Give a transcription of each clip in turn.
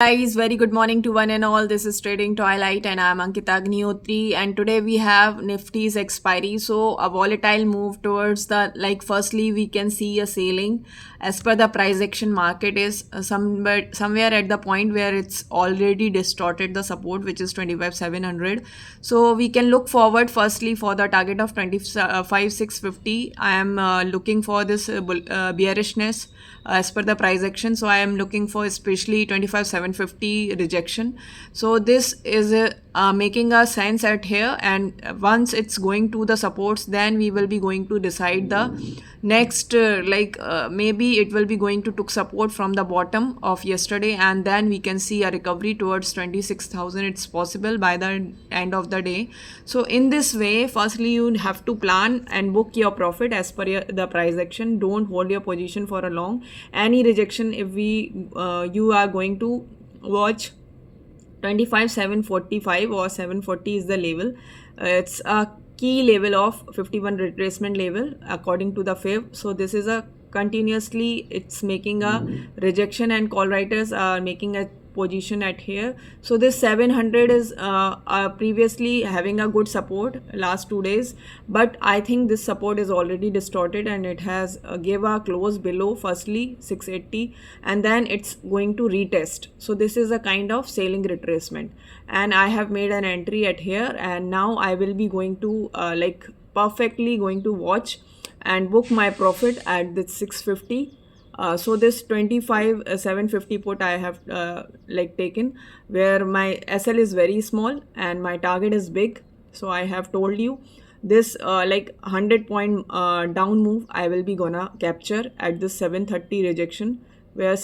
Guys, very good morning to one and all. This is Trading Twilight and I'm Ankita Agnihotri, and today we have Nifty's expiry. So a volatile move towards the, firstly we can see a selling as per the price action. Market is somewhere at the point where it's already distorted the support, which is 25,700. So we can look forward firstly for the target of 25,650. I am looking for this bearishness as per the price action. So I am looking for especially 25,750 rejection. So this is making a sense at here, and once it's going to the supports, then we will be going to decide the next maybe it will be going to took support from the bottom of yesterday, and then we can see a recovery towards 26,000. It's possible by the end of the day. So in this way, firstly you have to plan and book your profit as per the price action. Don't hold your position for a long. Any rejection, if you are going to watch 25,745 or 740 is the level. It's a key level of 51 retracement level according to the FIB. So this is a continuously it's making a rejection, and call writers are making a position at here. So this 700 is previously having a good support last 2 days, but I think this support is already distorted and it has gave a close below firstly 680, and then it's going to retest. So this is a kind of selling retracement, and I have made an entry at here, and now I will be going to perfectly going to watch and book my profit at the 650. So this 25,750 put I have taken, where my SL is very small and my target is big. So I have told you this 100 point down move I will be gonna capture at this 730 rejection, where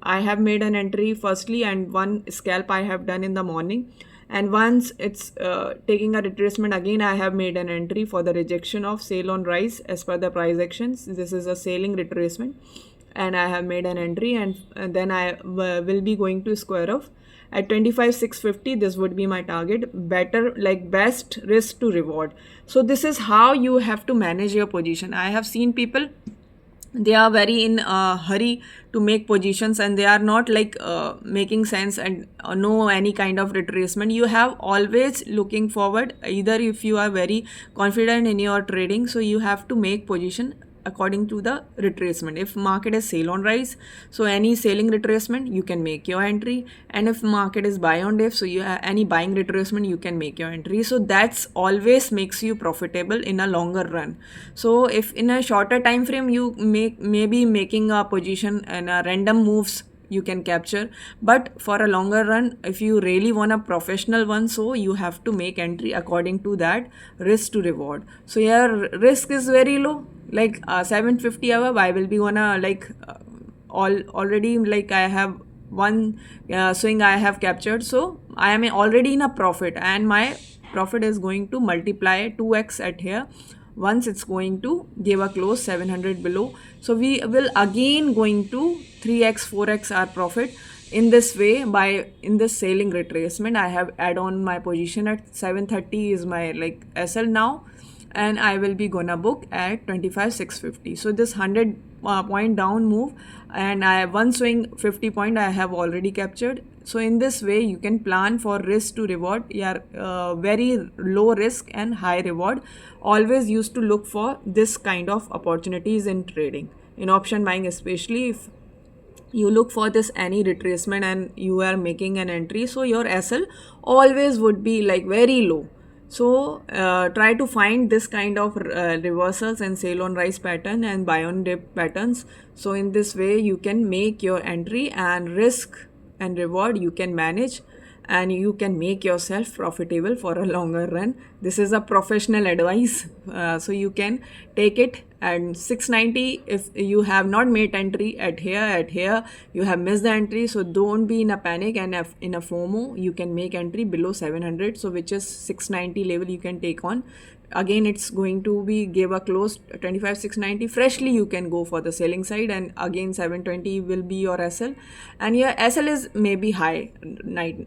I have made an entry firstly, and one scalp I have done in the morning. And once it's taking a retracement, again I have made an entry for the rejection of sale on rise as per the price actions. This is a selling retracement, and I have made an entry, and then I will be going to square off at 25,650. This would be my target. Better, best risk to reward. So this is how you have to manage your position. I have seen people, they are very in a hurry to make positions, and they are not making sense and no any kind of retracement. You have always looking forward, either if you are very confident in your trading, so you have to make position according to the retracement. If market is sale on rise, so any selling retracement you can make your entry, and if market is buy on dip, so you have any buying retracement you can make your entry. So that's always makes you profitable in a longer run. So if in a shorter time frame you maybe making a position and a random moves you can capture, but for a longer run, if you really want a professional one, so you have to make entry according to that risk to reward. So your risk is very low, 750 hour I will be gonna already I have one swing I have captured, so I am already in a profit, and my profit is going to multiply 2x at here once it's going to give a close 700 below. So we will again going to 3x 4x our profit in this way. By in this selling retracement, I have add on my position at 730 is my SL now, and I will be gonna book at 25,650. So this 100 point down move, and I have one swing 50 point I have already captured. So in this way you can plan for risk to reward. Very low risk and high reward. Always used to look for this kind of opportunities in trading, in option buying, especially if you look for this any retracement and you are making an entry, so your SL always would be very low. So try to find this kind of reversals and sale on rise pattern and buy on dip patterns. So in this way you can make your entry, and risk and reward you can manage, and you can make yourself profitable for a longer run. This is a professional advice, so you can take it. And 690, if you have not made entry at here you have missed the entry, so don't be in a panic and in a FOMO. You can make entry below 700, so which is 690 level you can take on. Again it's going to be give a close 25,690. Freshly you can go for the selling side, and again 720 will be your SL, and your SL is maybe high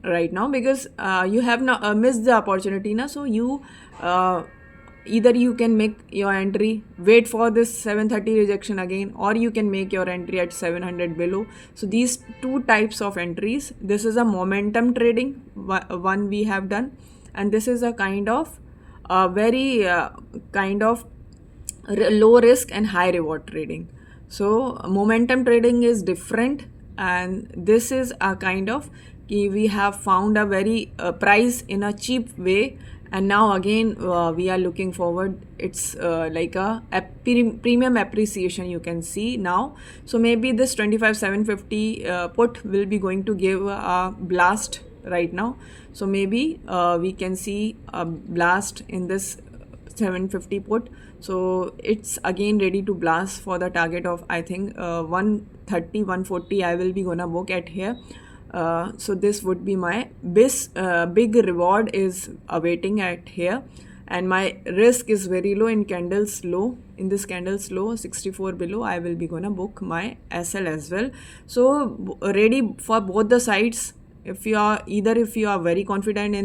right now because you have not missed the opportunity now. So you either you can make your entry, wait for this 730 rejection again, or you can make your entry at 700 below. So these two types of entries, this is a momentum trading one we have done, and this is a kind of very kind of low risk and high reward trading. So momentum trading is different, and this is a kind of we have found a very price in a cheap way, and now again we are looking forward, it's like a premium appreciation you can see now. So maybe this 25,750 put will be going to give a blast right now. So maybe we can see a blast in this 750 put. So it's again ready to blast for the target of, I think, 130 140 I will be gonna book at here. So this would be my big reward is awaiting at here, and my risk is very low in candles low. In this candles low 64 below, I will be gonna book my SL as well. So ready for both the sides. If you are very confident in